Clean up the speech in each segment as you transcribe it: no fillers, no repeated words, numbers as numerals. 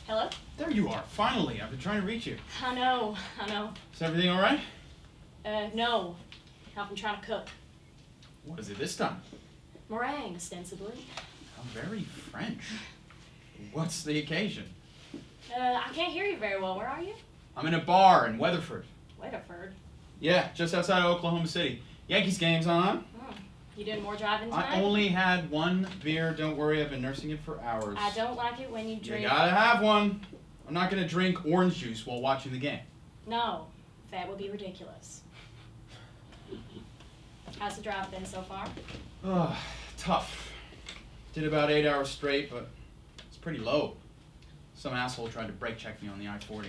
Hello? There you are, finally. I've been trying to reach you. I know. Is everything all right? No. I've been trying to cook. What is it this time? Meringue, ostensibly. How very French. What's the occasion? I can't hear you very well. Where are you? I'm in a bar in Weatherford. Weatherford. Yeah, just outside of Oklahoma City. Yankees game's on. Oh. You doing more driving tonight? I only had one beer. Don't worry, I've been nursing it for hours. I don't like it when you drink. You gotta have one. I'm not gonna drink orange juice while watching the game. No, that would be ridiculous. How's the drive been so far? Tough. Did about 8 hours straight, but it's pretty low. Some asshole tried to brake check me on the I-40.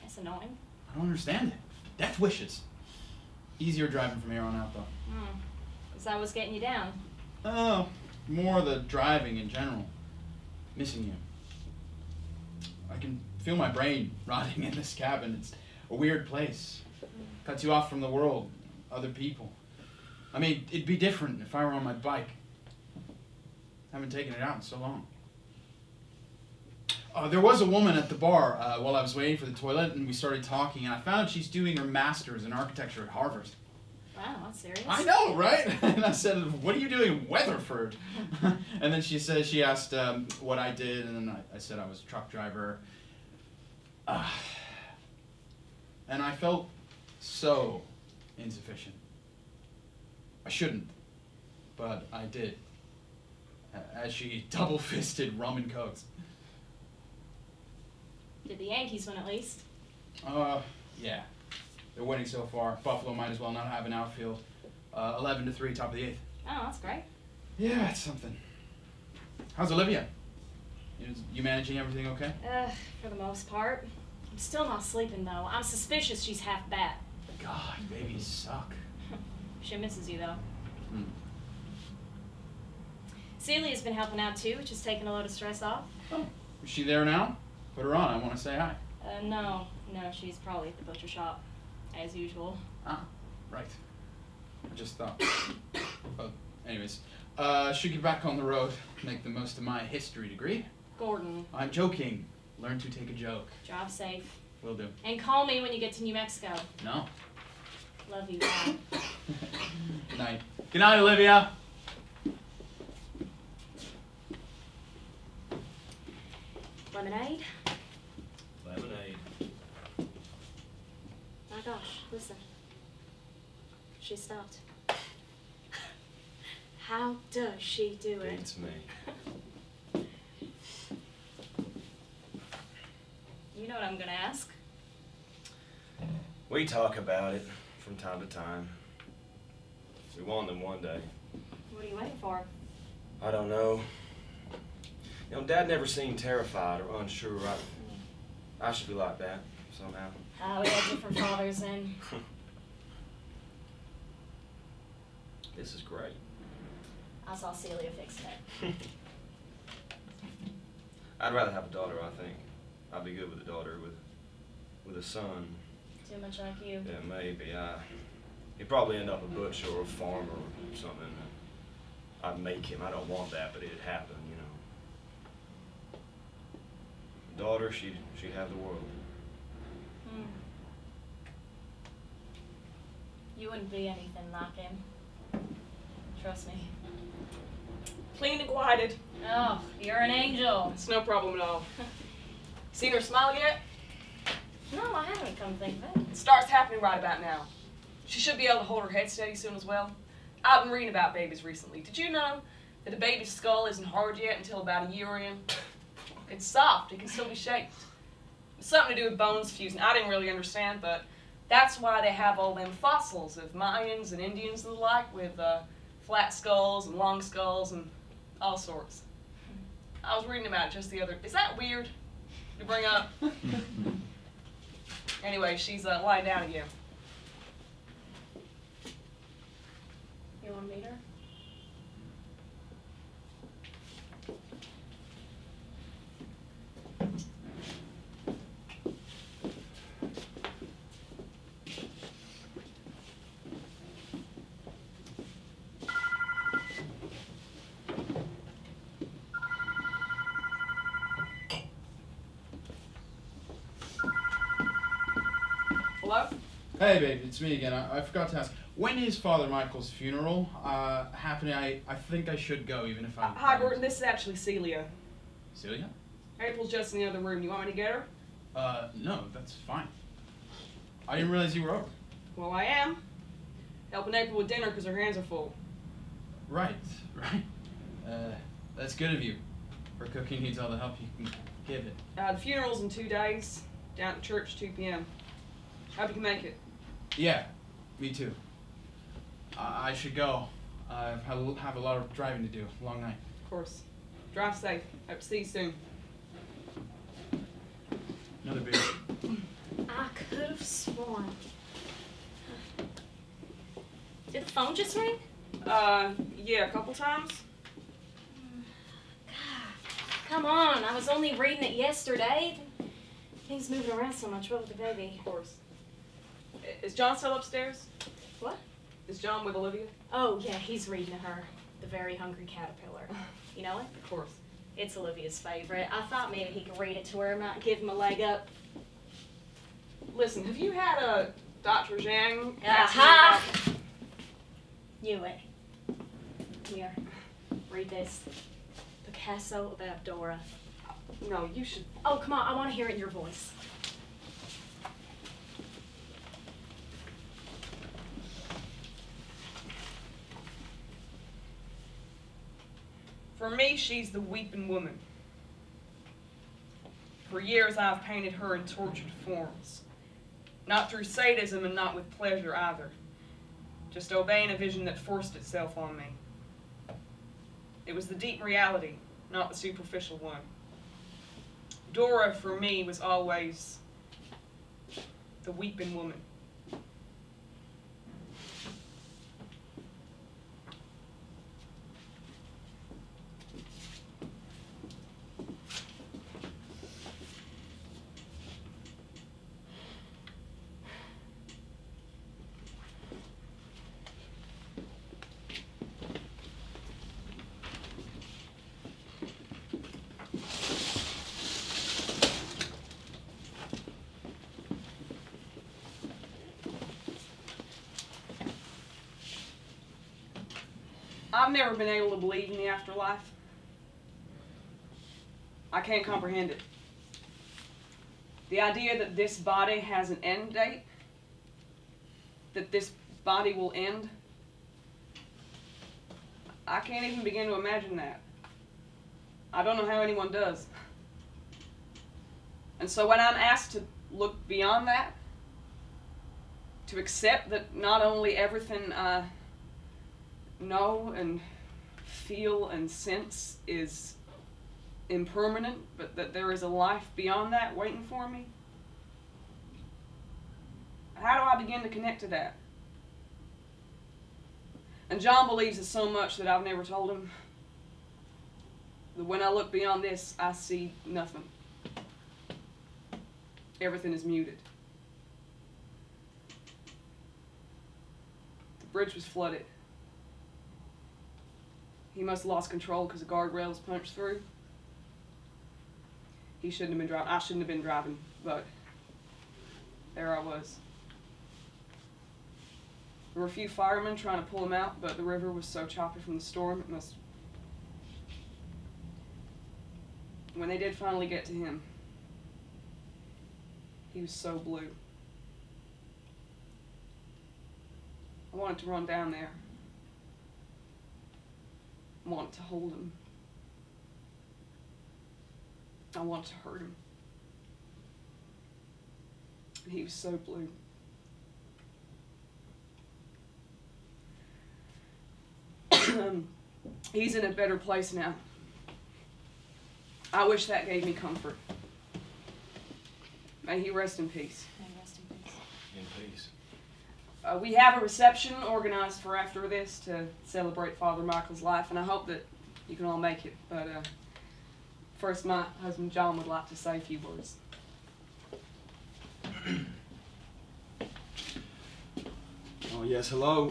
That's annoying. I don't understand it. Death wishes. Easier driving from here on out, though. Is that what's getting you down? Oh, more the driving in general. Missing you. I can feel my brain rotting in this cabin. It's a weird place. Cuts you off from the world, other people. I mean, it'd be different if I were on my bike. Haven't taken it out in so long. There was a woman at the bar while I was waiting for the toilet, and we started talking, and I found out she's doing her master's in architecture at Harvard. Wow, that's serious. I know, right? And I said, what are you doing in Weatherford? And then she asked what I did, and then I said I was a truck driver. And I felt so insufficient. I shouldn't, but I did. As she double-fisted rum and cokes. Did the Yankees win at least? Yeah. They're winning so far. Buffalo might as well not have an outfield. 11-3, top of the 8th. Oh, that's great. Yeah, it's something. How's Olivia? You managing everything okay? For the most part. I'm still not sleeping, though. I'm suspicious she's half bat. God, babies suck. She misses you, though. Celia's been helping out, too, which is taking a load of stress off. Oh, is she there now? Put her on. I want to say hi. No, she's probably at the butcher shop, as usual. Ah, right. I just thought. Well, anyways, should get back on the road, make the most of my history degree. Gordon. I'm joking. Learn to take a joke. Drive safe. Will do. And call me when you get to New Mexico. No. Love you, Dad. Good night. Good night, Olivia. Lemonade? Lemonade. My gosh, listen. She stopped. How does she do it? Beats me. You know what I'm gonna ask. We talk about it from time to time. We want them one day. What are you waiting for? I don't know. You know, Dad never seemed terrified or unsure. I should be like that somehow. We had different fathers and... This is great. I saw Celia fixing it. I'd rather have a daughter, I think. I'd be good with a daughter. With a son. Too much like you. Yeah, maybe. He'd probably end up a butcher or a farmer or something. I'd make him. I don't want that, but it'd happen, you know. Daughter, she'd have the world. You wouldn't be anything like him. Trust me. Clean and quited. Oh, you're an angel. It's no problem at all. Seen her smile yet? No, I haven't, come to think of it. It starts happening right about now. She should be able to hold her head steady soon as well. I've been reading about babies recently. Did you know that a baby's skull isn't hard yet until about a year in? It's soft. It can still be shaped. It's something to do with bones fusing. I didn't really understand, but that's why they have all them fossils of Mayans and Indians and the like with flat skulls and long skulls and all sorts. I was reading about it just the other... Is that weird to bring up? Anyway, she's lying down again. You want to meet her? Hey, babe, it's me again. I forgot to ask. When is Father Michael's funeral happening? I think I should go, even if I... Hi, Gordon. This is actually Celia. Celia? April's just in the other room. You want me to get her? No, that's fine. I didn't realize you were over. Well, I am. Helping April with dinner because her hands are full. Right. That's good of you. Her cooking needs all the help you can give it. The funeral's in 2 days. Down at church, 2 p.m. Hope you can make it. Yeah, me too. I should go. I have a lot of driving to do. Long night. Of course. Drive safe. Hope to see you soon. Another beer. I could have sworn. Did the phone just ring? Yeah, a couple times. Come on, I was only reading it yesterday. Things moving around so much. What with the baby? Of course. Is John still upstairs? What? Is John with Olivia? Oh, yeah, he's reading to her. The Very Hungry Caterpillar. You know it? Of course. It's Olivia's favorite. I thought maybe he could read it to her and not give him a leg up. Listen, have you had a Dr. Zhang? Aha! You wait. Here. Read this. Picasso about Dora. No, you should. Oh, come on. I want to hear it in your voice. For me, she's the weeping woman. For years, I've painted her in tortured forms. Not through sadism and not with pleasure either. Just obeying a vision that forced itself on me. It was the deep reality, not the superficial one. Dora, for me, was always the weeping woman. I've never been able to believe in the afterlife. I can't comprehend it. The idea that this body has an end date, that this body will end, I can't even begin to imagine that. I don't know how anyone does. And so when I'm asked to look beyond that, to accept that not only everything I know and feel and sense is impermanent, but that there is a life beyond that waiting for me, how do I begin to connect to that? And John believes it so much that I've never told him that when I look beyond this, I see nothing. Everything is muted. The bridge was flooded. He must have lost control because the guardrail was punched through. He shouldn't have been driving. I shouldn't have been driving, but there I was. There were a few firemen trying to pull him out, but the river was so choppy from the storm, it must... When they did finally get to him, he was so blue. I wanted to run down there. I wanted to hold him. I wanted to hurt him. And he was so blue. He's in a better place now. I wish that gave me comfort. May he rest in peace. May he rest in peace. In peace. We have a reception organized for after this to celebrate Father Michael's life, and I hope that you can all make it. But first, my husband John would like to say a few words. Oh, yes, hello.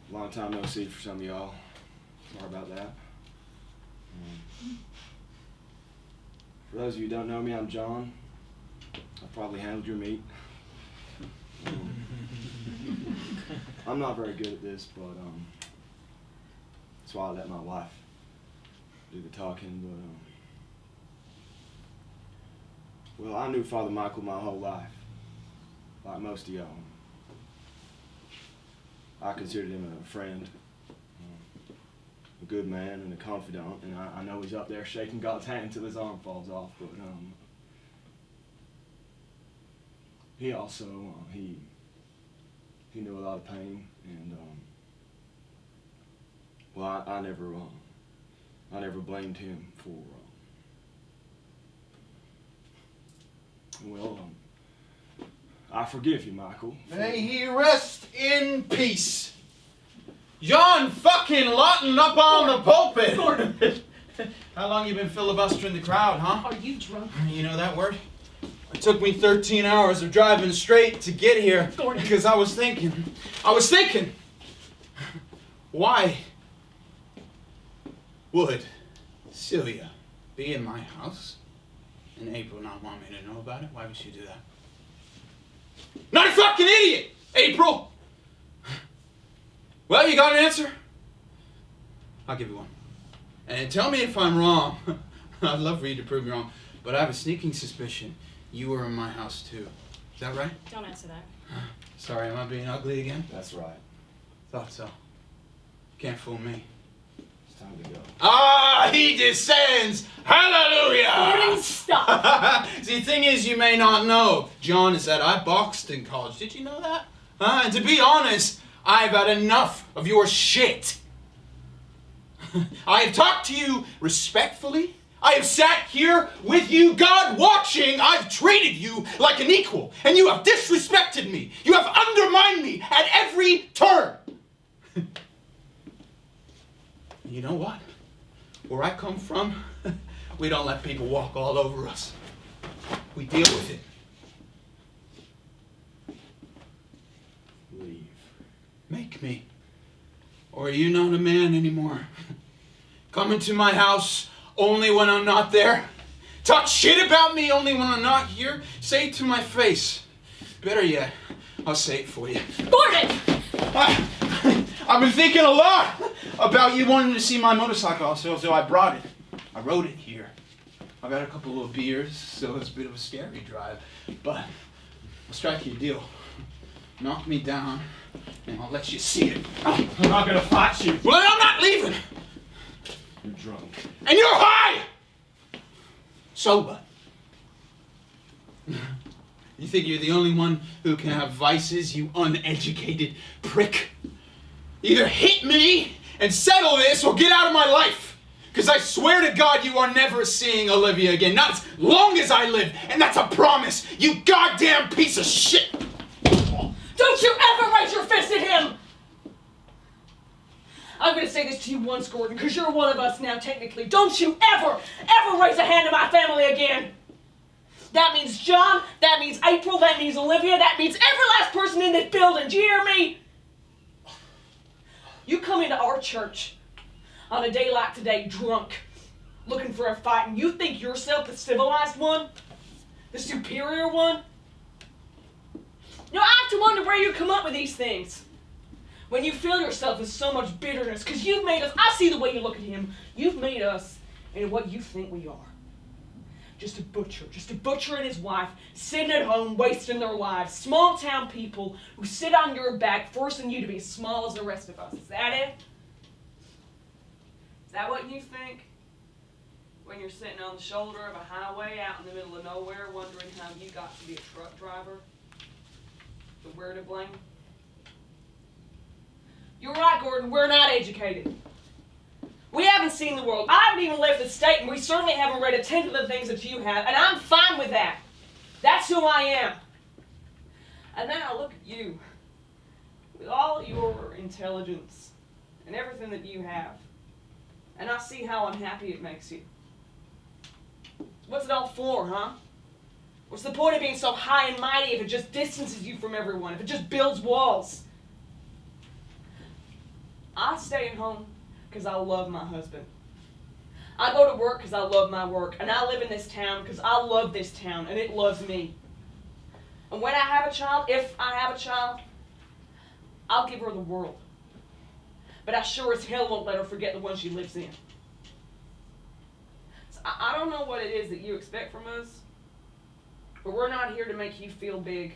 Long time no see for some of y'all. Sorry about that. For those of you who don't know me, I'm John. I probably handled your meat. I'm not very good at this, but that's why I let my wife do the talking. But well, I knew Father Michael my whole life, like most of y'all. I considered him a friend, a good man, and a confidant. And I know he's up there shaking God's hand till his arm falls off. But he also he knew a lot of pain, and well, I never blamed him for. Well, I forgive you, Michael. May he rest in peace. John fucking Lawton up on the pulpit. Gordon. How long you been filibustering the crowd, huh? Are you drunk? You know that word? It took me 13 hours of driving straight to get here. Gordon. Because I was thinking, why would Celia be in my house and April not want me to know about it? Why would she do that? Not a fucking idiot, April! Well, you got an answer? I'll give you one. And tell me if I'm wrong. I'd love for you to prove me wrong. But I have a sneaking suspicion you were in my house too. Is that right? Don't answer that. Sorry, am I being ugly again? That's right. Thought so. Can't fool me. It's time to go. Ah, he descends! Hallelujah! Gordon, stop! See, the thing is, you may not know, John, is that I boxed in college. Did you know that? And to be honest, I've had enough of your shit. I have talked to you respectfully. I have sat here with you, God watching. I've treated you like an equal, and you have disrespected me. You have undermined me at every turn. You know what? Where I come from, we don't let people walk all over us. We deal with it. Leave. Make me. Or are you not a man anymore? Come into my house only when I'm not there. Talk shit about me only when I'm not here. Say it to my face. Better yet, I'll say it for you. Gordon! I've been thinking a lot about you wanting to see my motorcycle, so I brought it. I rode it here. I got a couple little beers, so it's a bit of a scary drive. But I'll strike you a deal. Knock me down, and I'll let you see it. I'm not gonna fight you. Well, then I'm not leaving. You're drunk. And you're high! Sober. You think you're the only one who can have vices, you uneducated prick? Either hit me and settle this or get out of my life. Because I swear to God you are never seeing Olivia again. Not as long as I live. And that's a promise, you goddamn piece of shit. Don't you ever raise your fist at him! I'm gonna say this to you once, Gordon, because you're one of us now, technically. Don't you ever raise a hand to my family again! That means John, that means April, that means Olivia, that means every last person in this building. Do you hear me? You come into our church on a day like today, drunk, looking for a fight, and you think yourself the civilized one? The superior one? You know, I have to wonder where you come up with these things. When you feel yourself with so much bitterness, because you've made us, I see the way you look at him, you've made us into what you think we are. Just a butcher and his wife, sitting at home, wasting their lives. Small town people who sit on your back, forcing you to be as small as the rest of us. Is that it? Is that what you think? When you're sitting on the shoulder of a highway out in the middle of nowhere, wondering how you got to be a truck driver? So we're to blame? You're right, Gordon, we're not educated. We haven't seen the world. I haven't even left the state, and we certainly haven't read a tenth of the things that you have, and I'm fine with that. That's who I am. And then I look at you, with all your intelligence and everything that you have, and I see how unhappy it makes you. What's it all for, huh? What's the point of being so high and mighty if it just distances you from everyone, if it just builds walls? I stay at home because I love my husband. I go to work because I love my work. And I live in this town because I love this town and it loves me. And when I have a child, if I have a child, I'll give her the world. But I sure as hell won't let her forget the one she lives in. So I don't know what it is that you expect from us, but we're not here to make you feel big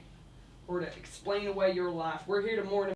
or to explain away your life. We're here to mourn